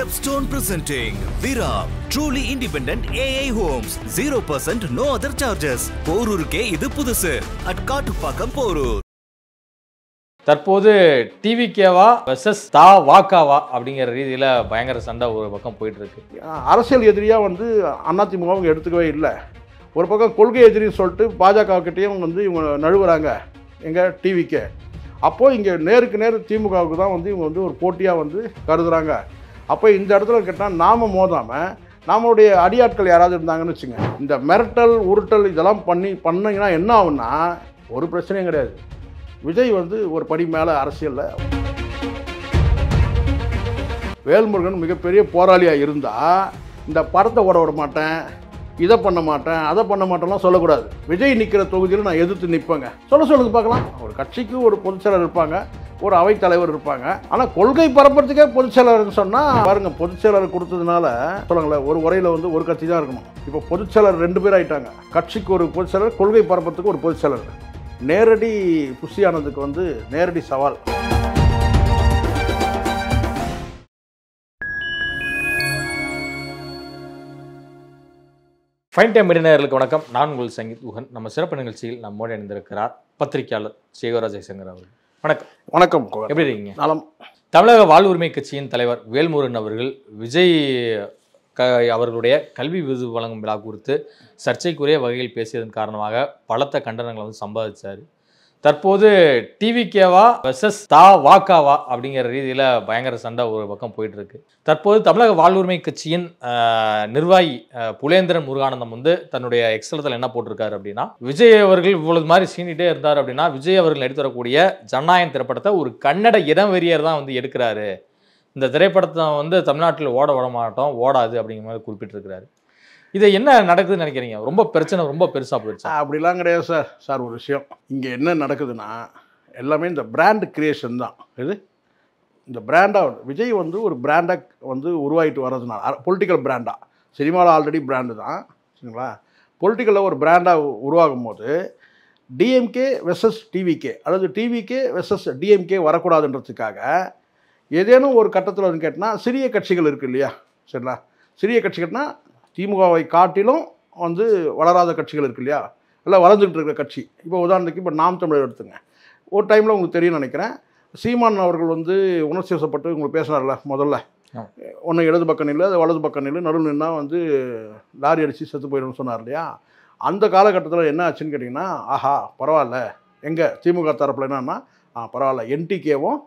Stepstone presenting Viram, truly independent AI homes, 0% no other charges. போரூருக்கே இது புதுசு at Kattupakkam Porur. தற்போது டிவிகேவா versus தா வாக்காவா அப்படிங்கிற ரீதியில் பயங்கர சண்டை ஒரு பக்கம் போயிட்டு இருக்கு. அரசியல் எதிரியாக வந்து அதிமுக அவங்க எடுத்துக்கவே இல்லை. ஒரு பக்கம் கொள்கை எதிரின்னு சொல்லிட்டு பாஜக கிட்டேயும் வந்து இவங்க நழுவுறாங்க எங்கள் டிவிக்கே. அப்போது இங்கே நேருக்கு நேர் திமுகவுக்கு தான் வந்து இவங்க வந்து ஒரு போட்டியாக வந்து கருதுகிறாங்க. அப்போ இந்த இடத்துல கேட்டால் நாம் மோதாமல் நம்மளுடைய அடியாட்கள் யாராவது இருந்தாங்கன்னு வச்சுங்க, இந்த மிரட்டல் உருட்டல் இதெல்லாம் பண்ணிங்கன்னா என்ன ஆகுன்னா ஒரு பிரச்சனையும் கிடையாது. விஜய் வந்து ஒரு படி மேலே அரசியலில் வேல்முருகன் மிகப்பெரிய போராளியாக இருந்தால் இந்த படத்தை ஓட விட மாட்டேன், இதை பண்ண மாட்டேன், அதை பண்ண மாட்டேன்லாம் சொல்லக்கூடாது. விஜய் நிற்கிற தொகுதியில் நான் எதிர்த்து நிற்பேங்க சொல்லுங்க பார்க்கலாம். ஒரு கட்சிக்கு ஒரு பொதுச்செயலர் இருப்பாங்க, ஒரு அவைத்தலைவர் இருப்பாங்க. ஆனால் கொள்கை பரப்புறதுக்கே பொதுச்செயலர்னு சொன்னால் பாருங்க, பொதுச்செயலர் கொடுத்ததுனால சொல்லுங்களேன், ஒரு உரையில் வந்து ஒரு கட்சி தான் இருக்கணும். இப்போ பொதுச்செயலர் 2 பேர் ஆகிட்டாங்க. கட்சிக்கு ஒரு பொதுச்செயலர், கொள்கை பரப்புறதுக்கு ஒரு பொதுச்செயலர். நேரடி புஷியானதுக்கு வந்து நேரடி சவால். ஃபைன் டைம் மீடியர்களுக்கு வணக்கம். நான் உங்கள் சங்கீத் குஹன். நம்ம சிறப்பு நிகழ்ச்சியில் நம்மோடு இணைந்திருக்கிறார் பத்திரிகையாளர் சேகராஜ் ஜெய்சங்கர் அவர்கள். வணக்கம். வணக்கம். எப்படி இருக்கீங்க? நலம். தமிழக வாழ்வுரிமை கட்சியின் தலைவர் வேல்முருகன் அவர்கள் விஜய் அவர்களுடைய கல்வி விருது வழங்கும் விழா குறித்து சர்ச்சைக்குரிய வகையில் பேசியதன் காரணமாக பலத்த கண்டனங்களை வந்து சம்பாதிச்சார். தற்போது டிவிகேவா வெர்சஸ் தா வாக்காவா அப்படிங்கிற ரீதியில் பயங்கர சண்டை ஒரு பக்கம் போயிட்டு இருக்கு. தற்போது தமிழக வாழ்வுரிமை கட்சியின் நிர்வாகி புலேந்திரன் முருகானந்தம் வந்து தன்னுடைய எக்ஸலத்தில் என்ன போட்டிருக்காரு அப்படின்னா, விஜய் அவர்கள் இவ்வளவு மாதிரி சீனிட்டே இருந்தார் அப்படின்னா விஜய் அவர்கள் நடித்து வரக்கூடிய ஜனநாயகம் திரைப்படத்தை ஒரு கன்னட இடம் வெறியர் தான் வந்து எடுக்கிறாரு. இந்த திரைப்படத்தை வந்து தமிழ்நாட்டில் ஓட விட மாட்டோம், ஓடாது அப்படிங்கிற மாதிரி குறிப்பிட்டிருக்கிறாரு. இதை என்ன நடக்குதுன்னு நினைக்கிறீங்க? ரொம்ப பிரச்சனை ரொம்ப பெருசாக போயிடுச்சு. அப்படிலாம் கிடையாது சார். ஒரு விஷயம் இங்கே என்ன நடக்குதுன்னா, எல்லாமே இந்த பிராண்ட் கிரியேஷன் தான். இது இந்த பிராண்டாக விஜய் வந்து ஒரு பிராண்டாக வந்து உருவாகிட்டு வர்றதுனால, பொலிட்டிக்கல் பிராண்டாக, சினிமாவில் ஆல்ரெடி பிராண்டு தான் சரிங்களா. பொலிட்டிக்கலில் ஒரு பிராண்டாக உருவாகும் போது டிஎம்கே வெர்சஸ் டிவிகே, அதாவது டிவிகே வெர்சஸ் டிஎம்கே வரக்கூடாதுன்றதுக்காக ஏதேனும் ஒரு கட்டத்தில் வந்து கேட்டால் சிறிய கட்சிகள் இருக்குது இல்லையா, சரிங்களா. சிறிய கட்சிகள்னா திமுகவை காட்டிலும் வந்து வளராத கட்சிகள் இருக்குது இல்லையா, எல்லாம் வளர்ந்துக்கிட்டு இருக்கிற கட்சி. இப்போ உதாரணத்துக்கு இப்போ நாம் தமிழர் எடுத்துங்க. ஒரு டைமில் உங்களுக்கு தெரியும் நினைக்கிறேன், சீமான் அவர்கள் வந்து உணர்ச்சி வசப்பட்டு உங்களுக்கு பேசினார்ல, முதல்ல ஒன்று இடது பக்கம் நில்லு, அது வலது பக்கம் நில்லு, நடுவில் நின்னா வந்து லாரி அடித்து செத்து போயிடும்னு சொன்னார் இல்லையா. அந்த காலகட்டத்தில் என்ன ஆச்சுன்னு கேட்டிங்கன்னா, ஆஹா பரவாயில்ல, எங்கள் திமுக தரப்பில் என்னன்னா பரவாயில்ல என்டிகேவும்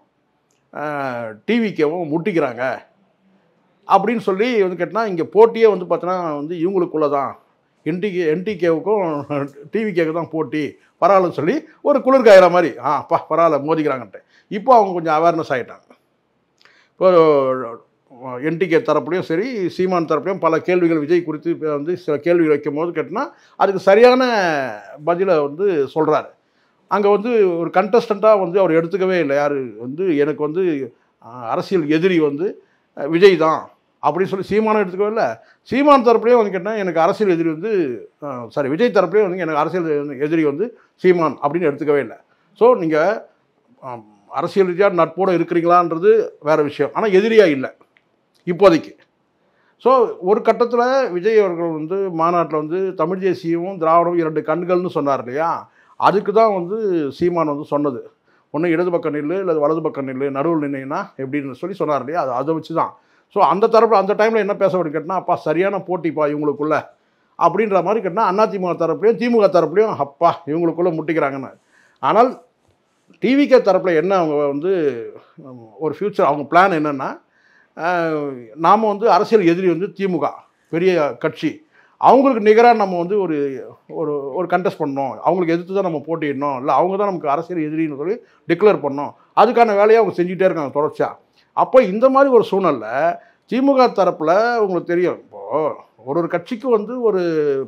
டிவிகேவும் முட்டிக்கிறாங்க அப்படின்னு சொல்லி வந்து கேட்டால், இங்கே போட்டியே வந்து பார்த்தோன்னா வந்து இவங்களுக்குள்ளே தான், என்டிகேவுக்கும் டிவிகேவுக்கு தான் போட்டி, பரவாயில்லன்னு சொல்லி ஒரு குளிர் காயிற மாதிரி பரவாயில்ல மோதிக்கிறாங்கன்ட்டு. இப்போ அவங்க கொஞ்சம் அவேர்னஸ் ஆகிட்டாங்க. இப்போ என்டிகே தரப்புலையும் சரி, சீமான் தரப்புலையும் பல கேள்விகள் விஜய் குறித்து வந்து சில கேள்விகள் வைக்கும் போது கேட்டால் அதுக்கு சரியான பதிலை வந்து சொல்கிறாரு. அங்கே வந்து ஒரு கண்டஸ்டண்ட்டாக வந்து அவர் எடுத்துக்கவே இல்லை. யார் வந்து எனக்கு வந்து அரசியல் எதிரி வந்து விஜய் தான் அப்படின்னு சொல்லி சீமானும் எடுத்துக்கவே இல்லை. சீமான் தரப்புலேயே வந்து கேட்டால் எனக்கு அரசியல் எதிரி வந்து விஜய் தரப்புலேயே வந்து எனக்கு அரசியல் எதிரி வந்து சீமான் அப்படின்னு எடுத்துக்கவே இல்லை. ஸோ நீங்கள் அரசியல் ரீதியாக நட்போடு இருக்கிறீங்களான்றது வேறு விஷயம், ஆனால் எதிரியாக இல்லை இப்போதைக்கு. ஸோ ஒரு கட்டத்தில் விஜய் அவர்கள் வந்து மாநாட்டில் வந்து தமிழ் தேசியமும் திராவிடமும் 2 கண்கள்னு சொன்னார் இல்லையா, அதுக்கு தான் வந்து சீமான் வந்து சொன்னது, ஒன்று இடது பக்கம் நில்லு இல்லை வலது பக்கம் நில்லு, நடுவில் நின்னீங்கன்னா எப்படின்னு சொல்லி சொன்னார் இல்லையா. அதை வச்சு தான். ஸோ அந்த தரப்பில் அந்த டைமில் என்ன பேசப்படும் கேட்டால், அப்பா சரியான போட்டிப்பா இவங்களுக்குள்ள அப்படின்ற மாதிரி கேட்டால் அதிமுக தரப்புலையும் திமுக தரப்புலையும் இவங்களுக்குள்ளே முட்டிக்கிறாங்கன்னு. ஆனால் டிவிகே தரப்பில் என்ன அவங்க வந்து ஒரு ஃப்யூச்சர் அவங்க பிளான் என்னென்னா, நாம் வந்து அரசியல் எதிரி வந்து திமுக பெரிய கட்சி, அவங்களுக்கு நிகராக நம்ம வந்து ஒரு ஒரு கண்டெஸ்ட் பண்ணோம், அவங்களுக்கு எதிர்த்து தான் நம்ம போட்டிடணும், இல்லை அவங்க தான் நமக்கு அரசியல் எதிரின்னு சொல்லி டிக்ளேர் பண்ணோம். அதுக்கான வேலையை அவங்க செஞ்சுட்டே இருக்காங்க தொடர்ச்சியாக. அப்போ இந்த மாதிரி ஒரு சூழ்நிலை திமுக தரப்பில் உங்களுக்கு தெரியும், இப்போது ஒரு கட்சிக்கு வந்து ஒரு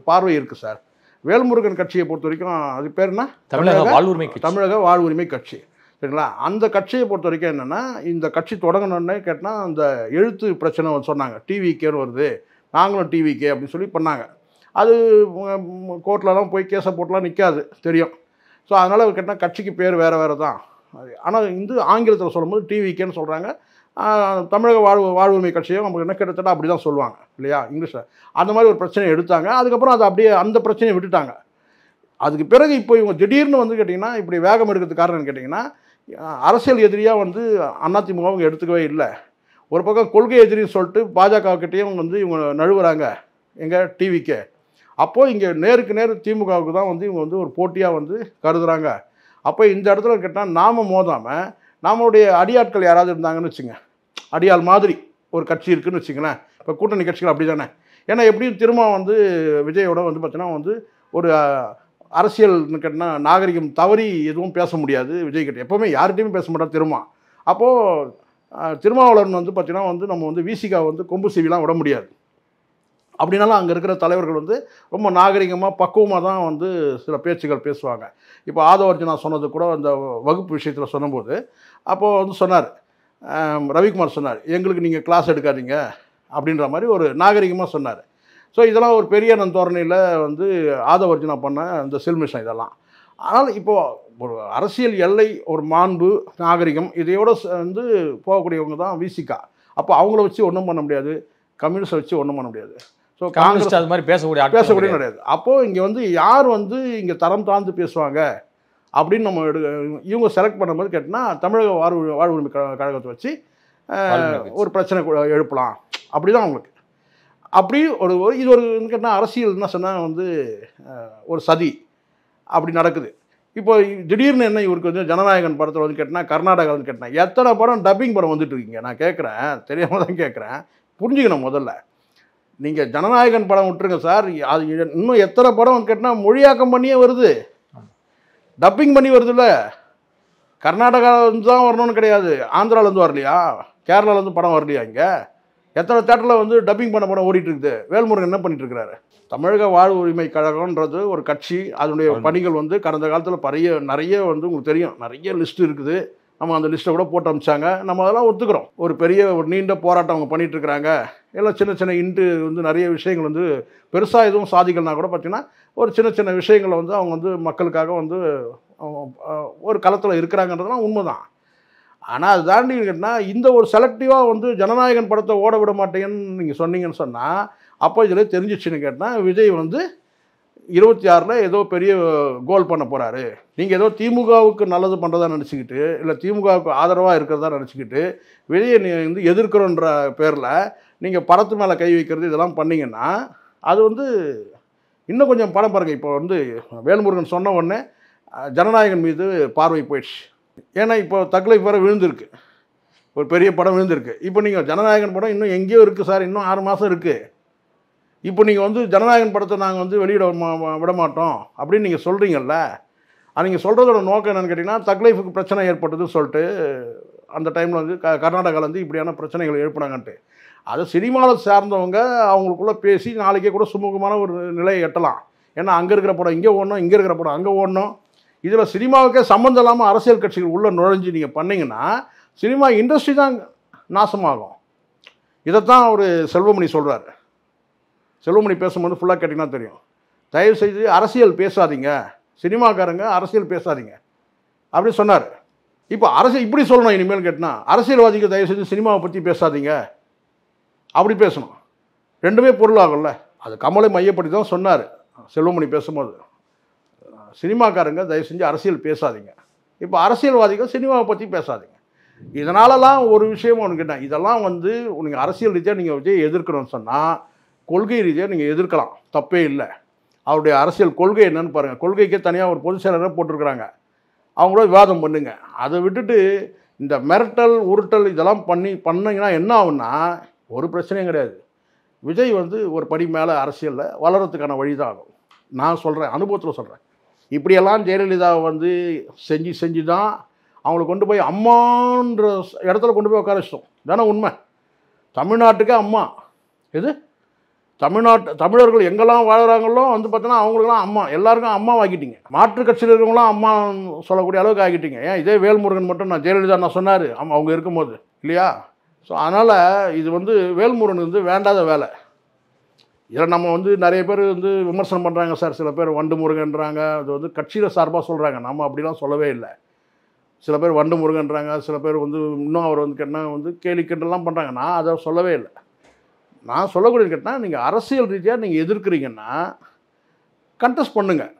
பார்வை இருக்குது சார். வேல்முருகன் கட்சியை பொறுத்த வரைக்கும் அது பேர் என்ன, தமிழக வாழ்வுரிமை கட்சி சரிங்களா. அந்த கட்சியை பொறுத்த வரைக்கும் என்னென்னா, இந்த கட்சி தொடங்கணுன்னே கேட்டால் அந்த எழுத்து பிரச்சனை சொன்னாங்க, டிவிகேன்னு வருது, நாங்களும் டிவிகே அப்படின்னு சொல்லி பண்ணாங்க. அது கோர்ட்லலாம் போய் கேஸை போட்டுலாம் நிற்காது தெரியும். ஸோ அதனால் கேட்டால் கட்சிக்கு பேர் வேறு தான். ஆனால் ஆங்கிலத்தில் சொல்லும்போது டிவிகேன்னு சொல்கிறாங்க, தமிழக வாழ்வுரிமை கட்சியும் நமக்கு என்ன கிட்டத்தட்ட அப்படி தான் சொல்லுவாங்க இல்லையா இங்கிலீஷில். அந்த மாதிரி ஒரு பிரச்சனையை எடுத்தாங்க. அதுக்கப்புறம் அது அப்படியே அந்த பிரச்சனையை விட்டுட்டாங்க. அதுக்கு பிறகு இப்போ இவங்க திடீர்னு வந்து கேட்டிங்கன்னா இப்படி வேகம் எடுக்கிறதுக்கு காரணம் கேட்டிங்கன்னா அரசியல் எதிரியாக வந்து அதிமுக அவங்க எடுத்துக்கவே இல்லை. ஒரு பக்கம் கொள்கை எதிரின்னு சொல்லிட்டு பாஜகக்கிட்டேயும் வந்து இவங்க நழுவுறாங்க எங்கள் டிவிக்கு. அப்போது இங்கே நேருக்கு நேர் திமுகவுக்கு தான் வந்து இவங்க வந்து ஒரு போட்டியாக வந்து கருதுகிறாங்க. அப்போ இந்த இடத்துல கேட்டால் நாம் மோதாமல் நம்மளுடைய அடியாட்கள் யாராவது இருந்தாங்கன்னு வச்சுங்க, அடியாள் மாதிரி ஒரு கட்சி இருக்குதுன்னு வச்சுங்களேன். இப்போ கூட்டணி கட்சிகள் அப்படி தானே. ஏன்னா எப்படியும் திரும்ப வந்து விஜயோட வந்து பார்த்தீங்கன்னா வந்து ஒரு அரசியல்னு கேட்டால் நாகரிகம் தவறி எதுவும் பேச முடியாது விஜய் கிட்ட. எப்போவுமே யார்கிட்டையுமே பேச மாட்டோம் திரும்ப. அப்போது திருமாவளவன் வந்து பார்த்தீங்கன்னா வந்து நம்ம வந்து விசிகா வந்து கொம்பு சீவிலாம் விட முடியாது. அப்படின்னாலும் அங்கே இருக்கிற தலைவர்கள் வந்து ரொம்ப நாகரிகமாக பக்குவமாக தான் வந்து சில பேச்சுகள் பேசுவாங்க. இப்போ ஆதவர்ஜனா சொன்னது கூட அந்த வகுப்பு விஷயத்தில் சொன்னபோது அப்போது வந்து சொன்னார், ரவிக்குமார் சொன்னார், எங்களுக்கு நீங்கள் கிளாஸ் எடுக்காதீங்க அப்படின்ற மாதிரி ஒரு நாகரிகமாக சொன்னார். ஸோ இதெல்லாம் ஒரு பெரிய தோரணையில் வந்து ஆதவர்ஜனா பண்ண அந்த சில்மிஷம் இதெல்லாம். ஆனால் இப்போது ஒரு அரசியல் எல்லை, ஒரு மாண்பு, நாகரிகம் இதையோடு வந்து போகக்கூடியவங்க தான் விசிகா. அப்போ அவங்கள வச்சு ஒன்றும் பண்ண முடியாது, கம்யூனிஸ்டை வச்சு ஒன்றும் பண்ண முடியாது. ஸோ காங்கிரஸ் அது மாதிரி பேசக்கூடிய கிடையாது. அப்போது இங்கே வந்து யார் வந்து இங்கே தரம் தாழ்ந்து பேசுவாங்க அப்படின்னு நம்ம இவங்க செலக்ட் பண்ணும்போது கேட்டால் தமிழக வாழ்வுரிமை கழகத்தை வச்சு ஒரு பிரச்சனை எழுப்பலாம் அப்படி தான் அவங்களுக்கு. அப்படி ஒரு இது ஒரு கேட்டால் அரசியல் என்ன சொன்னால் வந்து ஒரு சதி அப்படி நடக்குது. இப்போ திடீர்னு என்ன இவருக்கு வந்து ஜனநாயகன் படத்தில் வந்து கேட்டால் கர்நாடகாவில் கேட்டால் எத்தனை படம் டப்பிங் படம் வந்துட்டு இருக்கீங்க? நான் கேட்குறேன், தெரியாமல் தான் கேட்குறேன், புரிஞ்சுக்கணும். முதல்ல நீங்கள் ஜனநாயகன் படம் விட்டுருங்க சார், அது இன்னும் எத்தனை படம் கேட்டால் மொழியாக்கம் பண்ணியே வருது, டப்பிங் பண்ணி வருதுல்ல. கர்நாடகாவிலேருந்து தான் வரணும்னு கிடையாது, ஆந்திராவிலேருந்து வரலையா, கேரளாவிலேருந்து படம் வரலையா? இங்கே எத்தனை தேட்டரில் வந்து டப்பிங் பண்ண படம் ஓடிட்டு இருக்குது. வேல்முருகன் என்ன பண்ணிட்டு இருக்கிறாரு? தமிழக வாழ்வுரிமை கழகம்ன்றது ஒரு கட்சி, அதனுடைய பணிகள் வந்து கடந்த காலத்தில் நிறைய வந்து உங்களுக்கு தெரியும், நிறைய லிஸ்ட் இருக்குது. நம்ம அந்த லிஸ்ட்டை கூட போட்டு அமிச்சாங்க, நம்ம அதெல்லாம் ஒத்துக்கிறோம். ஒரு பெரிய ஒரு நீண்ட போராட்டம் அவங்க பண்ணிகிட்டு இருக்கிறாங்க. எல்லாம் சின்ன சின்ன வந்து நிறைய விஷயங்கள் வந்து பெருசாக எதுவும் சாதிக்கலனா கூட பார்த்திங்கன்னா ஒரு சின்ன சின்ன விஷயங்களை வந்து அவங்க வந்து மக்களுக்காக வந்து ஒரு களத்தில் இருக்கிறாங்கன்றதுலாம் உண்மை தான். ஆனால் அது தாண்டி கேட்டால் இந்த ஒரு செலக்டிவாக வந்து ஜனநாயகன் படத்தை ஓட விட மாட்டேங்கன்னு நீங்கள் சொன்னீங்கன்னு சொன்னால் அப்போ இதில் தெரிஞ்சிச்சுன்னு கேட்டால் விஜய் வந்து 26 ஏதோ பெரிய கோல் பண்ண போகிறாரு. நீங்கள் ஏதோ திமுகவுக்கு நல்லது பண்ணுறதா நினச்சிக்கிட்டு, இல்லை திமுகவுக்கு ஆதரவாக இருக்கிறதா நினச்சிக்கிட்டு விஜயை வந்து எதிர்க்கிறோன்ற பேரில் நீங்கள் படத்து மேலே கை வைக்கிறது இதெல்லாம் பண்ணிங்கன்னா அது வந்து இன்னும் கொஞ்சம் படம் பாருங்கள். இப்போ வந்து வேல்முருகன் சொன்ன உடனே ஜனநாயகன் மீது பார்வை போயிடுச்சு. ஏன்னா இப்போ தக்லைஃப் வேறு விழுந்திருக்கு, ஒரு பெரிய படம் விழுந்திருக்கு. இப்போ நீங்கள் ஜனநாயகன் படம் இன்னும் எங்கேயோ இருக்குது சார், இன்னும் 6 மாதம் இருக்குது. இப்போ நீங்கள் வந்து ஜனநாயகன் படத்தை நாங்கள் வந்து வெளியிட விட மாட்டோம் அப்படின்னு நீங்கள் சொல்கிறீங்கல்ல, அது நீங்கள் சொல்கிறதோட நோக்கம் என்னென்னு கேட்டிங்கன்னா தக்லைஃபுக்கு பிரச்சனை ஏற்பட்டதுன்னு சொல்லிட்டு அந்த டைமில் வந்து கர்நாடகாவில் வந்து இப்படியான பிரச்சனைகள் எழுப்பினாங்கன்ட்டு. அது சினிமாவில் சார்ந்தவங்க அவங்களுக்குள்ளே பேசி நாளைக்கே கூட சுமூகமான ஒரு நிலையை எட்டலாம். ஏன்னா அங்கே இருக்கிற படம் இங்கே ஓடணும், இங்கே இருக்கிற படம் அங்கே ஓடணும். இதில் சினிமாவுக்கே சம்மந்தம் இல்லாமல் அரசியல் கட்சிகள் உள்ளே நுழைஞ்சு நீங்கள் பண்ணிங்கன்னா சினிமா இண்டஸ்ட்ரி தான் நாசமாகும். இதைத்தான் அவர் செல்வமணி சொல்கிறார். செல்வமணி பேசும்போது ஃபுல்லாக கேட்டிங்கன்னா தெரியும். தயவுசெய்து அரசியல் பேசாதீங்க, சினிமாக்காரங்க அரசியல் பேசாதீங்க அப்படி சொன்னார். இப்போ அரசியல் இப்படி சொல்லணும் இனிமேல் கேட்டினா, அரசியல்வாதிகள் தயவுசெய்து சினிமாவை பற்றி பேசாதீங்க அப்படி பேசணும். ரெண்டுமே பொருளாகும்ல. அது கமலை மையப்படி தான் சொன்னார் செல்வமணி பேசும்போது. சினிமாக்காரங்க தயவு செஞ்சு அரசியல் பேசாதீங்க, இப்போ அரசியல்வாதிகள் சினிமாவை பற்றி பேசாதீங்க. இதனாலலாம் ஒரு விஷயம் ஒன்று கேட்டேன், இதெல்லாம் வந்து நீங்கள் அரசியல் ரீதியாக நீங்கள் விஜய் எதிர்க்கணும்னு சொன்னால் கொள்கை ரீதியாக நீங்கள் எதிர்க்கலாம், தப்பே இல்லை. அவருடைய அரசியல் கொள்கை என்னன்னு பாருங்கள். கொள்கைக்கே தனியாக ஒரு பொதுச் செயலரை போட்டிருக்கிறாங்க, அவங்களோட விவாதம் பண்ணுங்க. அதை விட்டுட்டு இந்த மிரட்டல் உருட்டல் இதெல்லாம் பண்ணிங்கன்னா என்ன ஆகுன்னா ஒரு பிரச்சனையும் கிடையாது. விஜய் வந்து ஒரு படி மேலே அரசியலில் வளர்கிறதுக்கான வழி தான் ஆகும். நான் சொல்கிறேன், அனுபவத்தில் சொல்கிறேன். இப்படியெல்லாம் ஜெயலலிதாவை வந்து செஞ்சு தான் அவங்கள கொண்டு போய் அம்மான்ற இடத்துல கொண்டு போய் உட்கார வச்சிட்டோம். தானே உண்மை. தமிழ்நாட்டுக்கே அம்மா. எது தமிழர்கள் எங்கெல்லாம் வாழறாங்களோ வந்து பார்த்தோன்னா அவங்களுக்கெல்லாம் அம்மா, எல்லாருக்கும் அம்மா ஆக்கிட்டீங்க. மாற்றுக் கட்சியில் இருக்கிறவங்களாம் அம்மா சொல்லக்கூடிய அளவுக்கு ஆக்கிட்டீங்க. ஏன் இதே வேல்முருகன் மட்டும் நான் ஜெயலலிதா நான் சொன்னார் அவங்க இருக்கும்போது இல்லையா? ஸோ அதனால் இது வந்து வேல்முருகன் வந்து வேண்டாத வேலை. இதில் நம்ம வந்து நிறைய பேர் வந்து விமர்சனம் பண்ணுறாங்க சார். சில பேர் வண்டு முருகன்றாங்க, அது வந்து கட்சியில் சார்பாக சொல்கிறாங்க. நம்ம அப்படிலாம் சொல்லவே இல்லை. சில பேர் வண்டு முருகன்றாங்க, சில பேர் வந்து இன்னும் அவர் வந்து கேட்டால் வந்து கேலி கிண்டல்லாம் பண்ணுறாங்க. நான் அதை சொல்லவே இல்லை. நான் சொல்லக்கூடியது கேட்டால், நீங்கள் அரசியல் ரீதியாக நீங்கள் எதிர்க்கிறீங்கன்னா கண்டெஸ்ட் பண்ணுங்கள்.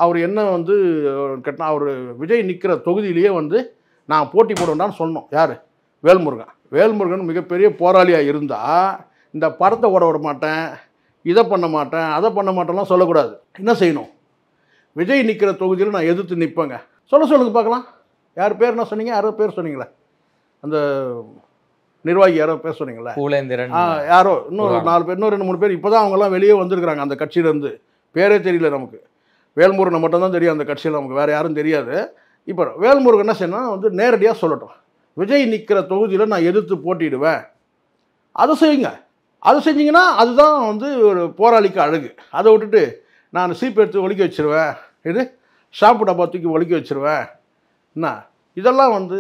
அவர் என்ன வந்து கேட்டால், அவர் விஜய் நிற்கிற தொகுதியிலேயே வந்து நான் போட்டி போடுவேன்டான்னு சொன்னோம். யார்? வேல்முருகன். வேல்முருகன் மிகப்பெரிய போராளியாக இருந்தால் இந்த படத்தை ஓட விட மாட்டேன், இதை பண்ண மாட்டேன், அதை பண்ண மாட்டேன்லாம் சொல்லக்கூடாது. என்ன செய்யணும்? விஜய் நிற்கிற தொகுதியில் நான் எதிர்த்து நிற்பேங்க. சொல்லுங்க பார்க்கலாம். யார் பேர் என்ன சொன்னீங்க? யாரோ பேர் சொன்னீங்களே, அந்த நிர்வாகி யாரோ பேர் சொன்னீங்களே, பூலேந்திரன் யாரோ இன்னொரு 4 பேர், இன்னும் 2-3 பேர் இப்போ தான் அவங்கெல்லாம் வெளியே வந்திருக்கிறாங்க அந்த கட்சியிலேருந்து. பேரே தெரியல நமக்கு. வேல்முருகனை மட்டும்தான் தெரியும் அந்த கட்சியில், நமக்கு வேறு யாரும் தெரியாது. இப்போ வேல்முருகன் என்ன செய்யணும் வந்து நேரடியாக சொல்லட்டும், விஜய் நிற்கிற தொகுதியில் நான் எதிர்த்து போட்டிடுவேன். அதை செய்யுங்க. அதை செஞ்சிங்கன்னா அதுதான் வந்து ஒரு போராளிக்கு அழகு. அதை விட்டுட்டு நான் சீப் எடுத்து ஒழிக்க வச்சுருவேன், இது ஷாப்பு டப்பா தூக்கி ஒழிக்க வச்சுருவேன், என்ன இதெல்லாம் வந்து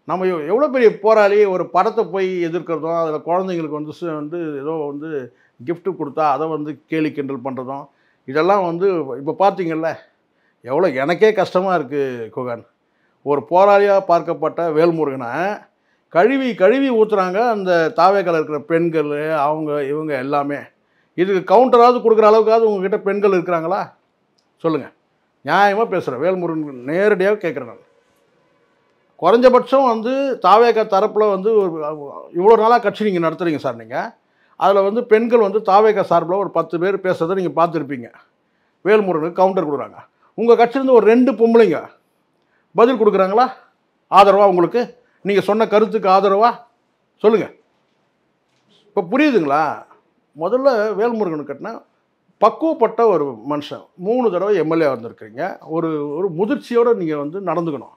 நம்ம எவ்வளோ பெரிய போராளி. ஒரு படத்தை போய் எதிர்க்கிறதும், அதில் குழந்தைங்களுக்கு வந்து ஏதோ வந்து gift கொடுத்தா அதை வந்து கேலி கிண்டல் பண்ணுறதும், இதெல்லாம் வந்து இப்போ பார்த்தீங்கல்ல எவ்வளோ எனக்கே கஷ்டமாக இருக்குது குகன். ஒரு போராளியாக பார்க்கப்பட்ட வேல்முருகனை கழுவி கழுவி ஊற்றுறாங்க அந்த தாவேக்கால இருக்கிற பெண்கள், அவங்க இவங்க எல்லாமே. இதுக்கு கவுண்டராவது கொடுக்குற அளவுக்காவது உங்ககிட்ட பெண்கள் இருக்கிறாங்களா? சொல்லுங்கள். நியாயமாக பேசுகிறேன். வேல்முருகன் நேரடியாக கேட்குறேன். நான் குறைஞ்சபட்சம் வந்து தாவேக்கா தரப்பில் வந்து இவ்வளோ நாளாக கட்சி நீங்கள் நடத்துகிறீங்க சார். நீங்கள் அதில் வந்து பெண்கள் வந்து தாவேக்கா சார்பில் ஒரு 10 பேர் பேசுகிறத நீங்கள் பார்த்துருப்பீங்க. வேல்முருகனுக்கு கவுண்டர் கொடுக்குறாங்க. உங்கள் கட்சியிலேருந்து ஒரு 2 பொம்பளைங்க பதில் கொடுக்குறாங்களா? ஆதரவா உங்களுக்கு? நீங்கள் சொன்ன கருத்துக்கு ஆதரவா? சொல்லுங்கள். இப்போ புரியுதுங்களா? முதல்ல வேல்முருகனுக்கு கட்டினா பக்குவப்பட்ட ஒரு மனுஷன். 3 தடவை எம்எல்ஏ வந்திருக்கிறீங்க. ஒரு முதிர்ச்சியோடு நீங்கள் வந்து நடந்துக்கணும்.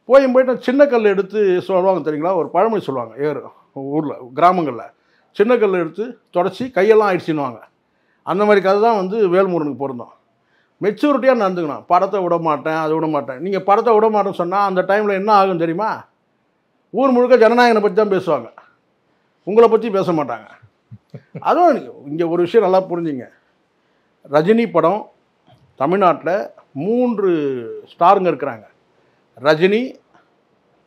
போயிட்டு சின்ன கல் எடுத்து சொல்லுவாங்க தெரியுங்களா? ஒரு பழமொழி சொல்லுவாங்க ஊரில் கிராமங்களில், சின்ன கல் எடுத்து தொடச்சி கையெல்லாம் ஆயிடுச்சுன்னுவாங்க. அந்த மாதிரி கதை தான் வந்து வேல்முருகனுக்கு பொருந்தும். மெச்சூரிட்டியாக நடந்துக்கணும். படத்தை விட மாட்டேன், அதை விட மாட்டேன். நீங்கள் படத்தை விட மாட்டேன்னு சொன்னால் அந்த டைமில் என்ன ஆகும் தெரியுமா? ஊர் முழுக்க ஜனநாயகனை பற்றி தான் பேசுவாங்க, உங்களை பற்றி பேச மாட்டாங்க. அதுவும் இங்கே ஒரு விஷயம் நல்லா புரிஞ்சுங்க. ரஜினி படம் தமிழ்நாட்டில் 3 ஸ்டாருங்க இருக்கிறாங்க. ரஜினி,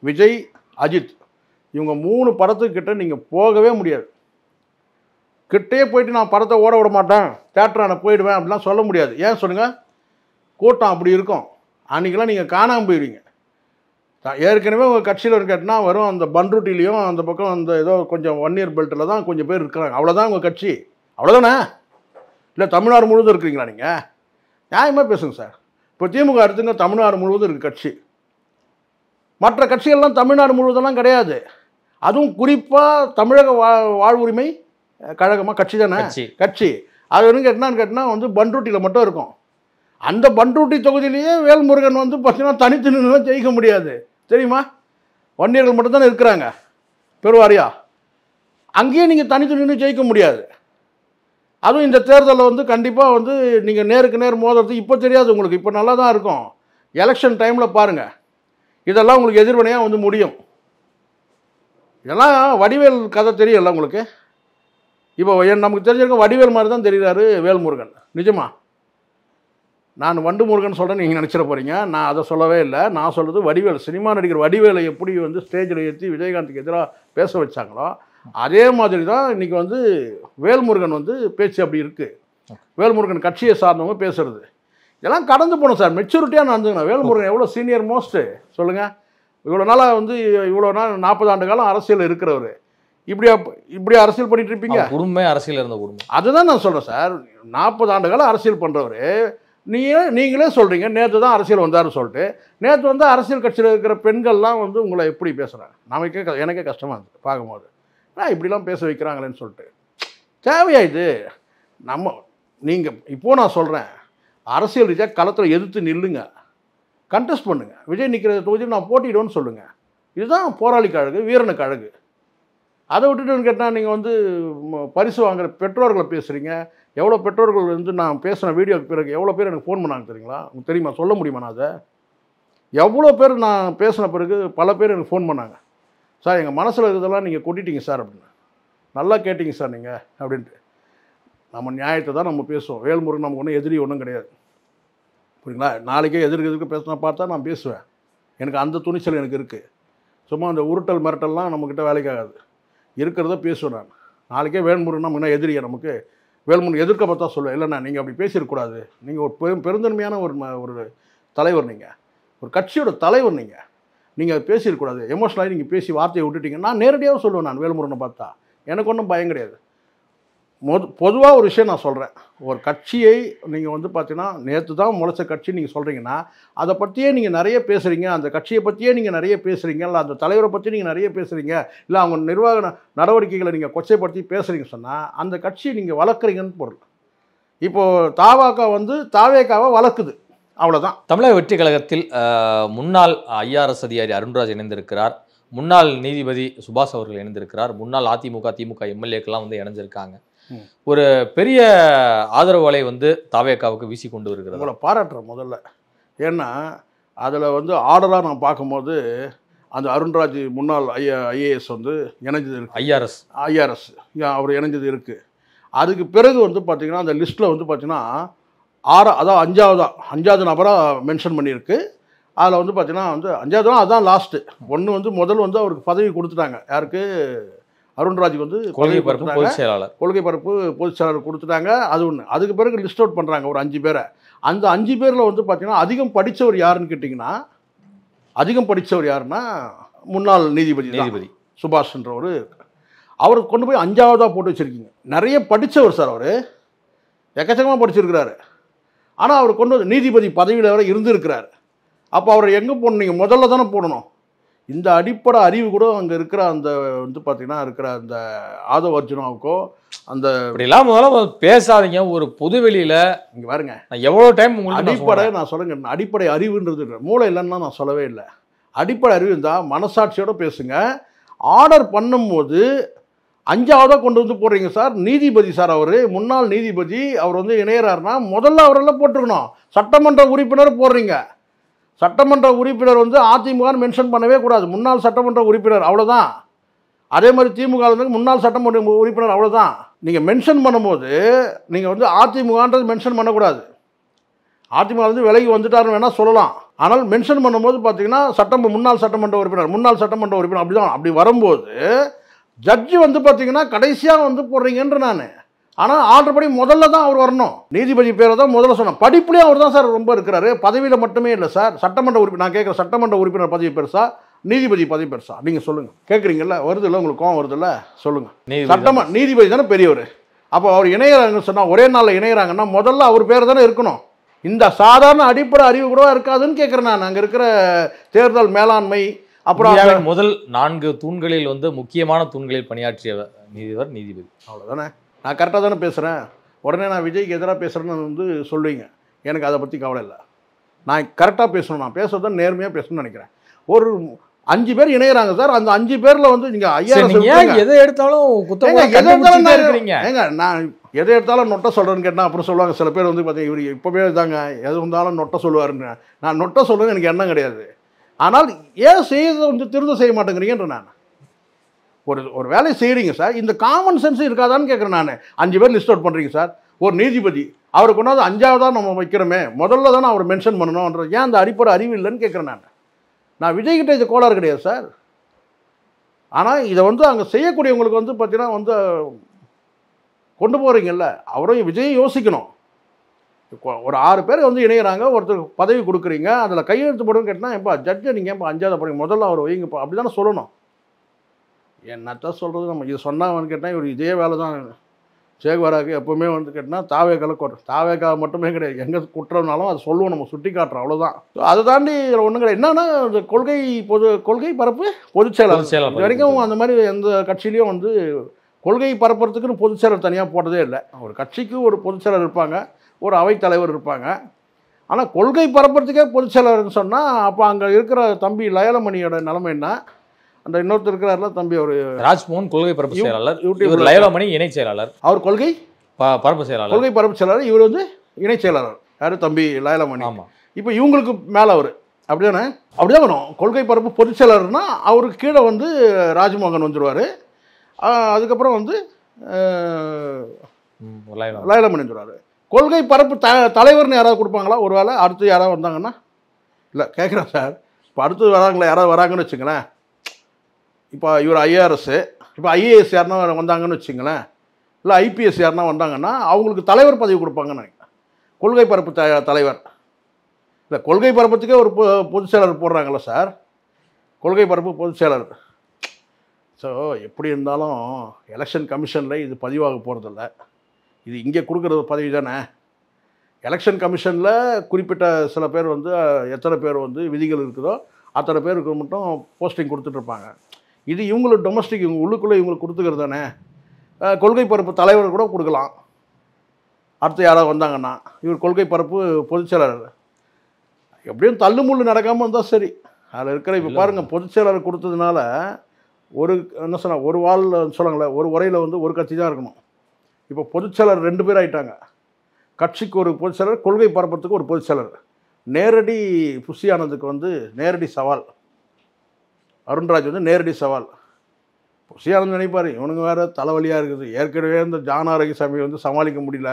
விஜய், அஜித். இவங்க 3 படத்துக்கிட்ட நீங்கள் போகவே முடியாது. கிட்டே போயிட்டு நான் படத்தை ஓட விட மாட்டேன், தேட்டரை நான் போயிடுவேன் அப்படிலாம் சொல்ல முடியாது. ஏன் சொல்லுங்கள்? கூட்டம் அப்படி இருக்கும். அன்றைக்கெல்லாம் நீங்கள் காணாமல் போயிடுவீங்க. ஏற்கனவே உங்கள் கட்சியில் கேட்டினா வரும் அந்த பண்ருட்டிலையும் அந்த பக்கம் அந்த ஏதோ கொஞ்சம் 1 இயர் பெல்ட்டில் தான் கொஞ்சம் பேர் இருக்கிறாங்க. அவ்வளோதான் உங்கள் கட்சி. அவ்வளோதானே? இல்லை தமிழ்நாடு முழுவதும் இருக்கிறீங்களா நீங்கள்? நியாயமாக பேசுங்க சார். இப்போ திமுக எடுத்துங்க, தமிழ்நாடு முழுவதும் இருக்குது கட்சி. மற்ற கட்சிகள்லாம் தமிழ்நாடு முழுவதெல்லாம் கிடையாது. அதுவும் குறிப்பாக தமிழக வாழ்வுரிமை கழகமாக கட்சி தானே கட்சி. அது வந்து கேட்டால் வந்து பண்ருட்டியில் மட்டும் இருக்கும். அந்த பண்ருட்டி தொகுதியிலேயே வேல்முருகன் வந்து பார்த்தீங்கன்னா தனித்து நின்று ஜெயிக்க முடியாது தெரியுமா? வன்னியர்கள் மட்டும் தானே இருக்கிறாங்க பெருவாரியா. அங்கேயே நீங்கள் தனித்து நின்று ஜெயிக்க முடியாது. அதுவும் இந்த தேர்தலில் வந்து கண்டிப்பாக வந்து நீங்கள் நேருக்கு நேர் மோதுறது இப்போ தெரியாது உங்களுக்கு. இப்போ நல்லா தான் இருக்கும். எலெக்ஷன் டைமில் பாருங்கள், இதெல்லாம் உங்களுக்கு எதிர்வினையாக வந்து முடியும். இதெல்லாம் வடிவேல் கதை தெரியல உங்களுக்கு. இப்போ நமக்கு தெரிஞ்சிருக்க வடிவேல் மாதிரி தான் தெரிகிறாரு வேல்முருகன். நிஜமா நான் வண்டு முருகன் சொல்கிறேன் நீங்கள் நினச்சிட போகிறீங்க. நான் அதை சொல்லவே இல்லை. நான் சொல்கிறது வடிவேல், சினிமா நடிகர் வடிவேலை எப்படி வந்து ஸ்டேஜில் ஏற்றி விஜயகாந்துக்கு எதிராக பேச வச்சாங்களோ அதே மாதிரி தான் இன்றைக்கி வந்து வேல்முருகன் வந்து பேச்சு அப்படி இருக்குது. வேல்முருகன் கட்சியை சார்ந்தவங்க பேசுகிறது இதெல்லாம் கடந்து போகணும் சார். மெச்சூரிட்டியாக நடந்துக்கணும். வேல்முருகன் எவ்வளோ சீனியர் மோஸ்ட்டு சொல்லுங்கள். இவ்வளோ நாளாக வந்து இவ்வளோ நாள் 40 ஆண்டு காலம் அரசியல் இருக்கிறவர் இப்படியா அரசியல் பண்ணிட்டு இருப்பீங்க? குடும்பமே அரசியல் இருந்த குடும்பம். அதுதான் நான் சொல்கிறேன் சார். 40 ஆண்டு காலம் அரசியல் பண்ணுறவர் நீங்களே சொல்கிறீங்க நேற்று தான் அரசியல் வந்தார்னு சொல்லிட்டு. நேற்று வந்து அரசியல் கட்சியில் இருக்கிற பெண்கள்லாம் வந்து உங்களை எப்படி பேசுகிறாங்க? எனக்கே கஷ்டமாக இருந்துச்சு பார்க்கும்போது. இப்படிலாம் பேச வைக்கிறாங்களேன்னு சொல்லிட்டு. தேவையா இது? நீங்கள் இப்போது நான் சொல்கிறேன், அரசியல் ரீதியாக களத்தில் எதிர்த்து நில்லுங்க, கண்டெஸ்ட் பண்ணுங்கள். விஜய் நிற்கிற தொகுதியில் நான் போட்டிடுவேன்னு சொல்லுங்கள். இதுதான் போராளிக்கு அழகு, வீரனுக்கு அழகு. அதை விட்டுட்டு கேட்டால் நீங்கள் வந்து பரிசு வாங்குகிற பெற்றோர்களை பேசுகிறீங்க. எவ்வளோ பெற்றோர்கள் வந்து நான் பேசின வீடியோக்கு பிறகு எவ்வளோ பேர் எனக்கு ஃபோன் பண்ணாங்க தெரியுங்களா? உங்களுக்கு தெரியுமா? சொல்ல முடியுமா? நான் அதை எவ்வளோ பேர் நான் பேசின பிறகு பல பேர் எனக்கு ஃபோன் பண்ணாங்க. சார் எங்கள் மனசில் இருக்கிறதெல்லாம் நீங்கள் கொட்டிட்டீங்க சார் அப்படின்னு. நல்லா கேட்டிங்க சார் நீங்கள் அப்படின்ட்டு. நம்ம நியாயத்தை தான் நம்ம பேசுவோம். வேல்முருகன் நமக்கு ஒன்றும் எதிரி ஒன்றும் கிடையாது. புரியுங்களா? நாளைக்கே எதிர்க்கு பேசினா பார்த்தா நான் பேசுவேன். எனக்கு அந்த துணிச்சல் எனக்கு இருக்குது. சும்மா அந்த உருட்டல் மிரட்டல்லாம் நம்மக்கிட்ட வேலைக்காகாது. இருக்கிறத பேசுவேன் நான். நாளைக்கே வேல்முருகன்னா முன்னே எதிரியா நமக்கு, வேல்முருகன் எதிர்க்க பார்த்தா சொல்லுவேன், இல்லைண்ணா நீங்கள் அப்படி பேசிடக்கூடாது, நீங்கள் ஒரு பெருந்தன்மையான ஒரு தலைவர், நீங்கள் ஒரு கட்சியோட தலைவர், நீங்கள் பேசிடக்கூடாது, எமோஷனலாகி நீங்கள் பேசி வார்த்தையை விட்டுட்டீங்க. நான் நேரடியாக சொல்லுவேன். நான் வேல்முருகனை பார்த்தா எனக்கு ஒன்றும் பயம் கிடையாது. பொதுவாக ஒரு விஷயம் நான் சொல்கிறேன். ஒரு கட்சியை நீங்கள் வந்து பார்த்தீங்கன்னா நேற்று தான் முளைச்ச கட்சி நீங்கள் சொல்கிறீங்கன்னா அதை பற்றியே நீங்கள் நிறைய பேசுகிறீங்க, அந்த கட்சியை பற்றியே நீங்கள் நிறைய பேசுகிறீங்க, இல்லை அந்த தலைவரை பற்றி நீங்கள் நிறைய பேசுகிறீங்க, இல்லை அவங்க நிர்வாக நடவடிக்கைகளை நீங்கள் கொச்சைப்படுத்தி பேசுகிறீங்கன்னு சொன்னால் அந்த கட்சியை நீங்கள் வளர்க்குறீங்கன்னு பொருள். இப்போது தாவேகா வந்து தாவேகாவை வளர்க்குது, அவ்வளோதான். தமிழக வெற்றி கழகத்தில் முன்னாள் IRS அதிகாரி அருண்ராஜ் இணைந்திருக்கிறார், முன்னாள் நீதிபதி சுபாஷ் அவர்கள் இணைந்திருக்கிறார், முன்னாள் அதிமுக திமுக எம்எல்ஏக்கெல்லாம் வந்து இணைஞ்சிருக்காங்க. ஒரு பெரிய ஆதரவு வலை வந்து தாவேகாவுக்கு வீசி கொண்டு வருகிறது. உங்களை பாராட்டுறேன் முதல்ல. ஏன்னா அதில் வந்து ஆர்டராக நான் பார்க்கும்போது அந்த அருண்ராஜ் முன்னாள் IAS வந்து இணைஞ்சது இருக்குது, IRS அவர் இணைஞ்சது இருக்குது. அதுக்கு பிறகு வந்து பார்த்திங்கன்னா அந்த லிஸ்ட்டில் வந்து பார்த்திங்கன்னா அதான் அஞ்சாவது நபராக மென்ஷன் பண்ணியிருக்கு. அதில் வந்து பார்த்திங்கன்னா வந்து அஞ்சாவது அதான் லாஸ்ட்டு. ஒன்று வந்து முதல் வந்து அவருக்கு பதவி கொடுத்துட்டாங்க. யாருக்கு? அருண்ராஜுக்கு வந்து கொள்கை பரப்பு பொதுச் செயலாளர் கொடுத்துட்டாங்க. அது ஒன்று. அதுக்கு பிறகு லிஸ்ட் அவுட் பண்ணுறாங்க ஒரு 5 பேரை. அந்த 5 பேரில் வந்து பார்த்திங்கன்னா அதிகம் படித்தவர் யாருன்னு கேட்டிங்கன்னா, முன்னாள் நீதிபதி சுபாஷ்ன்றவர். அவர் கொண்டு போய் 5ஆவதாக போட்டு வச்சுருக்கீங்க. நிறைய படித்தவர் சார், அவர் எக்கச்சக்கமாக படிச்சிருக்கிறாரு. ஆனால் அவர் கொண்டு வந்து நீதிபதி பதவியில் வரை இருந்திருக்கிறார். அப்போ அவரை எங்கே போடணும்? நீங்கள் முதல்ல தானே போடணும். இந்த அடிப்படை அறிவு கூட அங்கே இருக்கிற அந்த வந்து பார்த்தீங்கன்னா இருக்கிற அந்த ஆதவ் அர்ஜுனாவுக்கோ அந்த இப்படிலாம் முதல்ல பேசாதீங்க. ஒரு பொதுவெளியில் இங்கே பாருங்க, நான் எவ்வளோ டைம் அடிப்படை நான் சொல்லுங்க, அடிப்படை அறிவுன்றது மூளை இல்லைன்னா நான் சொல்லவே இல்லை. அடிப்படை அறிவு இருந்தால் மனசாட்சியோடு பேசுங்க. ஆர்டர் பண்ணும்போது 5ஆவதாக கொண்டு வந்து போடுறீங்க சார். நீதிபதி சார், அவர் முன்னாள் நீதிபதி, அவர் வந்து இணையறாருன்னா முதல்ல அவரெல்லாம் போட்டுருக்கணும். சட்டமன்ற உறுப்பினர் போடுறீங்க. சட்டமன்ற உறுப்பினர் வந்து அதிமுகன்னு மென்ஷன் பண்ணவே கூடாது. முன்னாள் சட்டமன்ற உறுப்பினர், அவ்வளோதான். அதே மாதிரி திமுக வந்து முன்னாள் சட்டமன்ற உறுப்பினர், அவ்வளோதான். நீங்கள் மென்ஷன் பண்ணும்போது நீங்கள் வந்து அதிமுகன்றது மென்ஷன் பண்ணக்கூடாது. அதிமுக வந்து விலகி வந்துட்டாருன்னு வேணால் சொல்லலாம். ஆனால் மென்ஷன் பண்ணும்போது பார்த்தீங்கன்னா முன்னாள் சட்டமன்ற உறுப்பினர் அப்படிதான். அப்படி வரும்போது ஜட்ஜு வந்து பார்த்தீங்கன்னா கடைசியாக வந்து போடுறீங்கன்ற நான். ஆனால் ஆர்டர் படி முதல்ல தான் அவர் வரணும். நீதிபதி பேரை தான் முதல்ல சொன்னேன். படிப்புலேயும் அவர் தான் சார் ரொம்ப இருக்கிறாரு. பதவியில் மட்டுமே இல்லை சார். சட்டமன்ற உறுப்பினர் நான் கேட்குறேன், சட்டமன்ற உறுப்பினர் பதவி பெருசா, நீதிபதி பதவி பெருசா? நீங்கள் சொல்லுங்கள். கேட்குறீங்கல்ல, வருதுல்ல, உங்களுக்கு கோவம் வருதுல்ல, சொல்லுங்கள். நீதிபதி தானே பெரியவர். அப்போ அவர் இணையறாங்கன்னு சொன்னால், ஒரே நாளில் இணையறாங்கன்னா முதல்ல அவர் பேர் தானே இருக்கணும். இந்த சாதாரண அடிப்படை அறிவு கூட இருக்காதுன்னு கேட்குறேன் நான். அங்கே இருக்கிற தேர்தல் மேலாண்மை, அப்புறம் முதல் 4 தூண்களில் வந்து முக்கியமான தூண்களில் பணியாற்றியவர் நீதிபதி. அவ்வளோதானே. நான் கரெக்டாக தானே பேசுகிறேன். உடனே நான் விஜய்க்கு எதிராக பேசுகிறேன்னு வந்து சொல்லுவீங்க. எனக்கு அதை பற்றி கவலை இல்லை. நான் கரெக்டாக பேசணும். நான் பேசுறத நேர்மையாக பேசணும்னு நினைக்கிறேன். ஒரு 5 பேர் இணையறாங்க சார். அந்த 5 பேரில் வந்து நீங்கள் எதை எடுத்தாலும் நான் எதை எடுத்தாலும் நொட்டை சொல்கிறேன்னு கேட்டால் அப்புறம் சொல்லுவாங்க சில பேர் வந்து பார்த்தீங்கன்னா இவர் இப்போவே தாங்க எது இருந்தாலும் நொட்டை சொல்லுவாருன்னு. நான் நொட்டை சொல்லுவேன்னு எனக்கு எண்ணம் கிடையாது. ஆனால் ஏன் செய்யறதை வந்து திருந்த செய்ய மாட்டேங்கிறீங்கன்ற நான். ஒரு வேலையை செய்கிறீங்க சார், இந்த காமன் சென்ஸ் இருக்காதான்னு கேட்குறேன் நான். 5 பேர் லிஸ்ட் அவுட் பண்ணுறீங்க சார். ஒரு நீதிபதி அவரை கொண்டாந்து 5ஆவதாக நம்ம வைக்கிறோமே, முதல்ல தானே அவர் மென்ஷன் பண்ணணும்ன்றது ஏன் அந்த அடிப்படை அறிவு இல்லைன்னு கேட்குறேன் நான் விஜய்கிட்ட இது கோளாறு கிடையாது சார். ஆனால் இதை வந்து அங்கே செய்யக்கூடியவங்களுக்கு வந்து பார்த்தீங்கன்னா வந்து கொண்டு போகிறீங்கல்ல, அவரும் விஜயும் யோசிக்கணும். ஒரு 6 பேர் வந்து இணைகிறாங்க, ஒருத்தர் பதவி கொடுக்குறீங்க, அதில் கையெழுத்து போடுன்னு கேட்டால் எப்போ ஜட்ஜை நீங்கள் எப்போ 5ஆவது போடுங்க, முதல்ல அவர் வைங்கப்பா, அப்படி தானே சொல்லணும். என்னத்தான் சொல்கிறது, நம்ம இது சொன்னாங்கன்னு கேட்டால் இவர் இதே வேலை தான் சேகுவாராக்கு எப்போவுமே வந்து கேட்டால் தாவேக்கா மட்டுமே கிடையாது, எங்கே குற்றம்னாலும் அதை சொல்லுவோம், நம்ம சுட்டி காட்டுறோம், அவ்வளோதான். அதை தாண்டி இதில் ஒன்றும் கிடையாது. என்னன்னா இந்த கொள்கை பரப்பு பொதுச் செயலாளர் இது வரைக்கும் அந்த மாதிரி எந்த கட்சியிலையும் வந்து கொள்கை பரப்புறதுக்குன்னு பொதுச் செயலர் தனியாக போட்டதே இல்லை. ஒரு கட்சிக்கு ஒரு பொதுச் செயலர் இருப்பாங்க, ஒரு அவைத்தலைவர் இருப்பாங்க. ஆனால் கொள்கை பரப்புறதுக்கே பொதுச் செயலர்னு சொன்னால் அப்போ அங்கே இருக்கிற தம்பி லயலமணியோட நிலைமை என்ன? அந்த இன்னொருத்தர் இருக்கிறார்ல தம்பி, அவர் ராஜ்மோகன் கொள்கை பரப்பு செயலாளர், இவர் லயலமணி இணை செயலாளர். அவர் கொள்கை பரப்பு செயலாளர், இவர் வந்து இணை செயலாளர். யார்? தம்பி லயலமணி. ஆமாம். இப்போ இவங்களுக்கு மேலே அவர் அப்படிதானே? அப்படிதான் வரும். கொள்கை பரப்பு பொதுச் செயலாளர்னா அவருக்கு கீழே வந்து ராஜ்மோகன் வந்துடுவார். அதுக்கப்புறம் வந்து லயலமணி வந்துடுவார். கொள்கை பரப்பு தலைவர்னு யாராவது கொடுப்பாங்களா? ஒரு வேளை அடுத்து யாராவது வந்தாங்கன்னா இல்லை கேட்குறேன் சார். இப்போ அடுத்து வராங்களே யாராவது வராங்கன்னு வச்சுங்களேன், இப்போ இவர் ஐஆர்எஸ், இப்போ ஐஏஎஸ் யாருன்னா வந்தாங்கன்னு வச்சுங்களேன், இல்லை ஐபிஎஸ் யாருன்னா வந்தாங்கன்னா அவங்களுக்கு தலைவர் பதவி கொடுப்பாங்கன்னு நினைக்கிறேன். கொள்கை பரப்பு தலைவர் இல்லை, கொள்கை பரப்பத்துக்கே ஒரு பொதுச் செயலர் போடுறாங்களே சார், கொள்கை பரப்பு பொதுச் செயலர். ஸோ எப்படி இருந்தாலும் எலெக்ஷன் கமிஷனில் இது பதிவாக போகிறதில்ல, இது இங்கே கொடுக்குறது பதவி தானே. எலெக்ஷன் கமிஷனில் குறிப்பிட்ட சில பேர் வந்து எத்தனை பேர் வந்து விதிகள் இருக்குதோ அத்தனை பேருக்கு மட்டும் போஸ்டிங் கொடுத்துட்ருப்பாங்க. இது இவங்களுக்கு டொமஸ்டிக், இவங்க உள்ளுக்குள்ளே இவங்களுக்கு கொடுத்துக்கிறது தானே. கொள்கை பரப்பு தலைவர் கூட கொடுக்கலாம். அடுத்து யாராவது வந்தாங்கன்னா இவர் கொள்கை பரப்பு பொதுச் செயலாளர், எப்படியும் தள்ளுமுள்ளு நடக்காமல் இருந்தால் சரி. அதில் இருக்கிற இப்போ பாருங்கள், பொதுச் செயலாளர் கொடுத்ததுனால ஒரு என்ன சொன்னால் ஒரு வால் சொல்லுங்களேன், ஒரு உரையில் வந்து ஒரு கட்சி தான் இருக்கணும். இப்போ பொதுச் செயலர் 2 பேர் ஆகிட்டாங்க. கட்சிக்கு ஒரு பொதுச் செயலர், கொள்கை பரப்பத்துக்கு ஒரு பொதுச் செயலர். நேரடி புஷி ஆனந்துக்கு வந்து நேரடி சவால், அருண்ராஜ் வந்து நேரடி சவால். புஷி ஆனந்த் நினைப்பார், இவனுங்க வேறு தலைவலியாக இருக்குது, ஏற்கனவே இந்த ஜான் ஆரோக்கியசாமி வந்து சமாளிக்க முடியல,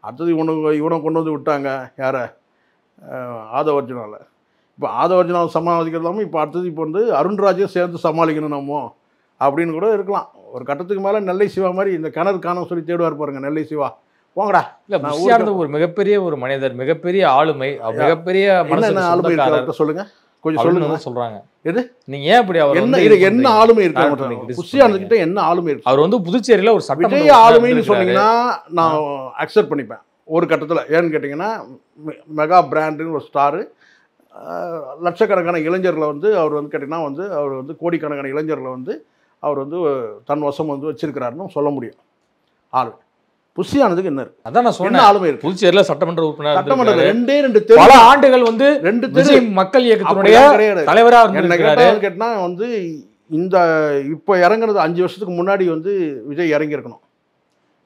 அடுத்தது இவனை கொண்டு வந்து விட்டாங்க யாரை, ஆதவர்ஜுனாவில். இப்போ ஆதவர்ஜுனாவை சமாளிக்கிறது இல்லாமல் இப்போ அடுத்தது இப்போ வந்து அருண்ராஜையும் சேர்ந்து சமாளிக்கணும் நம்ம அப்படின்னு கூட இருக்கலாம். ஒரு கட்டத்துக்கு மேலே நெல்லை சிவா மாதிரி இந்த கிணறு காணம் சொல்லி தேடுவார் பாருங்க, நெல்லை சிவா போங்கடா. இல்லை, புஷி ஆனந்த் ஒரு மிகப்பெரிய ஒரு மனிதர், மிகப்பெரிய ஆளுமை, மிகப்பெரிய ஆளுமை இருக்காரு சொல்லுங்க, கொஞ்சம் சொல்லுங்க. சொல்றாங்க எது நீங்க ஏன் அப்படி அவர் என்ன ஆளுமை இருக்கு புஷி ஆனந்த் கிட்ட, என்ன ஆளுமை இருக்கு? அவர் வந்து புதுச்சேரியில ஒரு சட்ட ஆளுமைன்னு சொன்னீங்கன்னா நான் அக்செப்ட் பண்ணிப்பேன் ஒரு கட்டத்தில். ஏன்னு கேட்டிங்கன்னா, மெகா பிராண்டுன்னு ஒரு ஸ்டாரு, லட்சக்கணக்கான இளைஞர்களை வந்து அவர் வந்து கேட்டிங்கன்னா வந்து அவர் வந்து கோடிக்கணக்கான இளைஞர்களை வந்து அவர் வந்து தன் வசம் வந்து வச்சிருக்கிறாருன்னு சொல்ல முடியும். ஆளுமை புஷி ஆனதுக்கு என்ன இருக்கு? அதான் நான் சொன்ன ஆளுமை இருக்கு. புதுச்சேரியில சட்டமன்ற உறுப்பினர், சட்டமன்ற பல ஆண்டுகள் வந்து 2 மக்கள் இயக்கத்தினுடைய தலைவரா இருந்திருக்காரு. கேட்டா வந்து இந்த இப்போ இறங்குறது 5 வருஷத்துக்கு முன்னாடி வந்து விஜய் இறங்கியிருக்கணும்.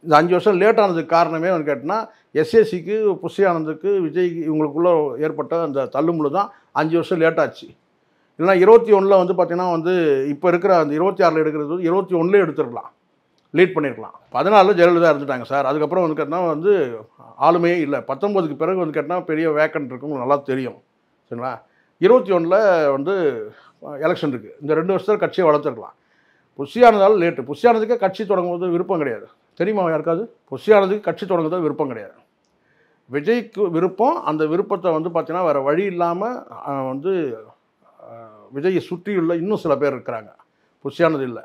இந்த 5 வருஷம் லேட் ஆனதுக்கு காரணமே வந்து கேட்டினா எஸ்ஏசிக்கு புஷி ஆனந்துக்கு விஜய் இவங்களுக்குள்ள ஏற்பட்ட அந்த தள்ளுமுள்ளு தான் 5 வருஷம் லேட் ஆச்சு. இல்லைனா 21 வந்து பார்த்தீங்கன்னா வந்து இப்போ இருக்கிற அந்த 26 எடுக்கிறது 21 எடுத்துருக்கலாம், லீட் பண்ணியிருக்கலாம். 14 ஜெயலலிதா இருந்துட்டாங்க சார். அதுக்கப்புறம் வந்து கேட்டால் வந்து ஆளுமையே இல்லை. 19க்கு பிறகு வந்து கேட்டால் பெரிய வேக்கன்ட் இருக்குன்னு நல்லா தெரியும் சரிங்களா. 21 வந்து எலெக்ஷன் இருக்குது. இந்த 2 வருஷத்தில் கட்சியை வளர்த்துருக்கலாம். புஷி ஆனதால் லேட்டு. புஷி ஆனதுக்கே கட்சி தொடங்கும்போது விருப்பம் கிடையாது, தெரியுமா யாருக்காவது? புஷி ஆனதுக்கு கட்சி தொடங்குறது விருப்பம் கிடையாது. விஜய்க்கு விருப்பம். அந்த விருப்பத்தை வந்து பார்த்தீங்கன்னா வேறு வழி இல்லாமல் வந்து விஜயை சுற்றியுள்ள இன்னும் சில பேர் இருக்கிறாங்க. புஷி ஆனது இல்லை,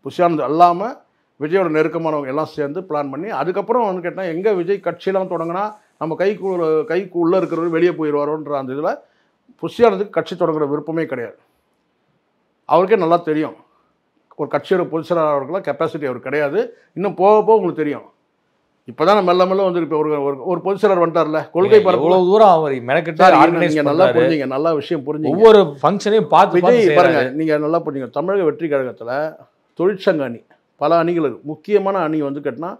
புஷி ஆனது அல்லாமல் விஜயோட நெருக்கமானவங்க எல்லாம் சேர்ந்து பிளான் பண்ணி அதுக்கப்புறம் வந்து கேட்டால் எங்கே விஜய் கட்சியெல்லாம் தொடங்கினா நம்ம கைக்கு உள்ளே இருக்கிறவர் வெளியே போயிடுவாரோன்ற அந்த இதில் புஷி ஆனதுக்கு கட்சி தொடங்குற விருப்பமே கிடையாது. அவருக்கே நல்லா தெரியும் ஒரு கட்சியோட பொதுச் செயலாளர்களுக்கு கெப்பாசிட்டி அவர் கிடையாது. இன்னும் போக போக உங்களுக்கு தெரியும். இப்போ தான் மெல்ல மெல்ல வந்து இப்போ ஒரு பொதுச் செயலர் வந்துட்டார்ல, கொள்கை பரப்பு இவ்வளவு தூரம் அவர் மெனக்கிட்டு நல்லா புரிஞ்சுங்க, நல்லா விஷயம் புரிஞ்சுங்க. ஒவ்வொரு ஃபங்க்ஷனையும் பார்த்து விஜய் பாருங்க, நீங்கள் நல்லா புரிஞ்சுங்க. தமிழக வெற்றி கழகத்தில் தொழிற்சங்க அணி பல அணிகள் இருக்குது. முக்கியமான அணி வந்து கேட்டினா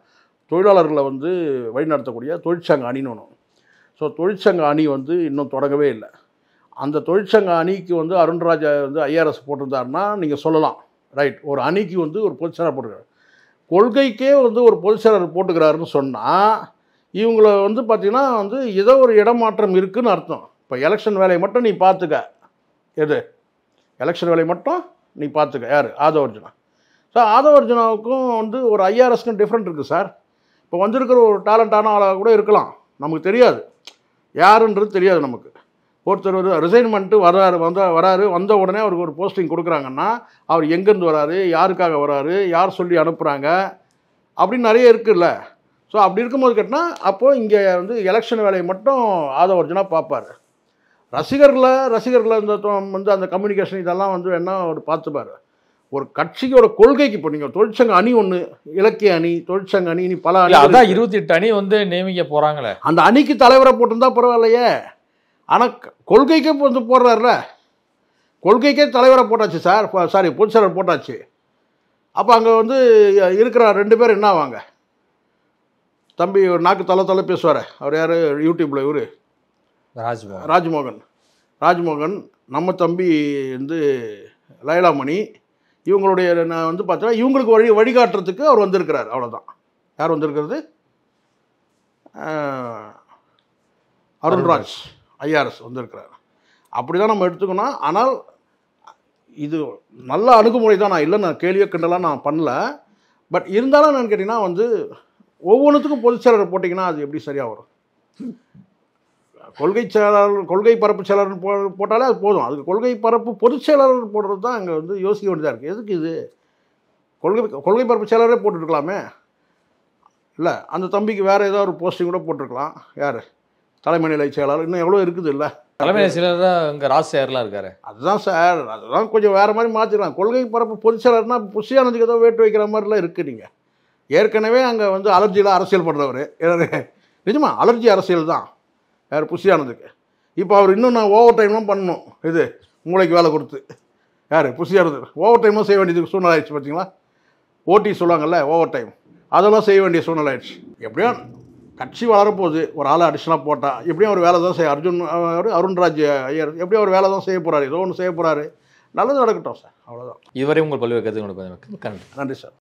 தொழிலாளர்களை வந்து வழிநடத்தக்கூடிய தொழிற்சங்க அணின்னு ஒன்று. ஸோ தொழிற்சங்க அணி வந்து இன்னும் தொடங்கவே இல்லை. அந்த தொழிற்சங்க அணிக்கு வந்து அருண்ராஜா வந்து ஐஆர்எஸ் போட்டிருந்தாருன்னா நீங்கள் சொல்லலாம், ரைட், ஒரு அணிக்கு வந்து ஒரு பொதுச் செயலர் போட்டுக்கிறார். கொள்கைக்கே வந்து ஒரு பொதுச் செயலர் போட்டுக்கிறாருன்னு சொன்னால் இவங்கள வந்து பார்த்திங்கன்னா வந்து ஏதோ ஒரு இடமாற்றம் இருக்குதுன்னு அர்த்தம். இப்போ எலெக்ஷன் வேலையை மட்டும் நீ பார்த்துக்க, எது எலெக்ஷன் வேலையை மட்டும் நீ பார்த்துக்க. யார்? ஆதவர்ஜுனா. சார் ஆதவர்ஜுனாவுக்கும் வந்து ஒரு ஐஆர்எஸ்க்கும் டிஃப்ரெண்ட் இருக்குது சார். இப்போ வந்திருக்கிற ஒரு டேலண்டான ஆளாக கூட இருக்கலாம், நமக்கு தெரியாது, யாருன்றது தெரியாது நமக்கு. ஒருத்தர் ஒரு ரிசைன்மெண்ட்டு வந்த உடனே அவருக்கு ஒரு போஸ்டிங் கொடுக்குறாங்கன்னா அவர் எங்கேருந்து வராரு, யாருக்காக வராரு, யார் சொல்லி அனுப்புகிறாங்க அப்படின்னு நிறைய இருக்குல்ல. ஸோ அப்படி இருக்கும்போது கேட்டால் அப்போது இங்கே வந்து எலெக்ஷன் வேலையை மட்டும் ஆதவர்ஜுனா பார்ப்பார். ரசிகர்களை இந்த வந்து அந்த கம்யூனிகேஷன் இதெல்லாம் வந்து என்ன ஒரு பார்த்துப்பார். ஒரு கட்சியோட கொள்கைக்கு இப்போ நீங்கள் தொழிற்சங்க அணி ஒன்று, இலக்கிய அணி, தொழிற்சங்க அணி, இனி பல அணி, அதான் 28 அணி வந்து நியமிக்க போகிறாங்களே, அந்த அணிக்கு தலைவரை போட்டிருந்தா பரவாயில்லையே. ஆனால் கொள்கைக்கே வந்து போடுறாருல, கொள்கைக்கே தலைவரை போட்டாச்சு சார், சாரி பொதுச் செயலர் போட்டாச்சு. அப்போ அங்கே வந்து இருக்கிற 2 பேர் என்ன ஆவாங்க? தம்பி ஒரு நாக்கு தலை பேசுவார், அவர் யார் யூடியூப்பில்? இவர் ராஜ்மோகன். நம்ம தம்பி வந்து லைலாமணி. இவங்களுடைய நான் வந்து பார்த்தா இவங்களுக்கு வழிகாட்டுறதுக்கு அவர் வந்திருக்கிறார், அவ்வளோதான். யார் வந்திருக்கிறது? அருண்ராஜ் ஐஆர்எஸ் வந்திருக்கிறார். அப்படி தான் நம்ம எடுத்துக்கணும். ஆனால் இது நல்ல அணுகுமுறை தான், நான் இல்லை நான் கேள்வியோ கிண்டலாம் நான் பண்ணல. பட் இருந்தாலும் என்னன்னு கேட்டிங்கன்னா வந்து ஒவ்வொன்றுத்துக்கும் பொதுச் செயலர் போட்டிங்கன்னா அது எப்படி சரியாக வரும்? கொள்கை செயலாளர், கொள்கை பரப்பு செயலர் போட்டாலே அது போதும். அதுக்கு கொள்கை பரப்பு பொதுச் செயலாளர் போடுறது தான் அங்கே வந்து யோசிக்க வேண்டியதாக இருக்குது. எதுக்கு இது? கொள்கை பரப்பு செயலரே போட்டுருக்கலாமே. இல்லை, அந்த தம்பிக்கு வேறு ஏதோ ஒரு போஸ்டிங் கூட போட்டிருக்கலாம். யார்? தலைமை நிலை செயலாளர். இன்னும் எவ்வளோ இருக்குது இல்லை? தலைமை செயலர் தான் இங்கே ராஜசேகர்லாம் இருக்காரு. அதுதான் சார், அதுதான் கொஞ்சம் வேறு மாதிரி மாற்றிடலாம். கொள்கை பரப்பு பொதுச் செயலர்னா புஷியானதுக்கு ஏதோ வேட்டு வைக்கிற மாதிரிலாம் இருக்குது. நீங்கள் ஏற்கனவே அங்கே வந்து அலர்ஜியில் அரசியல் பண்ணுறவர். நிஜமா அலர்ஜி அரசியல் தான் யார்? புஷியானதுக்கு. இப்போ அவர் இன்னும் நான் ஓவர் டைம்லாம் பண்ணணும், இது மூளைக்கு வேலை கொடுத்து. யார்? புஷியானது ஓவர் டைம்லாம் செய்ய வேண்டியது சூழ்நிலை ஆயிடுச்சு. பார்த்தீங்களா, ஓட்டி சொல்லுவாங்கள்ல ஓவர் டைம், அதெல்லாம் செய்ய வேண்டிய சூழ்நிலை ஆயிடுச்சு. எப்படியோ கட்சி வளரப்போகுது, ஒரு ஆளை அடிஷனாக போட்டால் எப்படியும் அவர் வேலை தான் செய்ய, அருண்ராஜ் ஐயர் எப்படியும் அவர் வேலை தான் செய்ய போகிறாரு, ஏதோ ஒன்று செய்ய போகிறாரு. நல்லது நடக்கட்டும் சார், அவ்வளோதான். இதுவரை உங்கள் பல்வேறு கருத்துக்களை நன்றி சார்.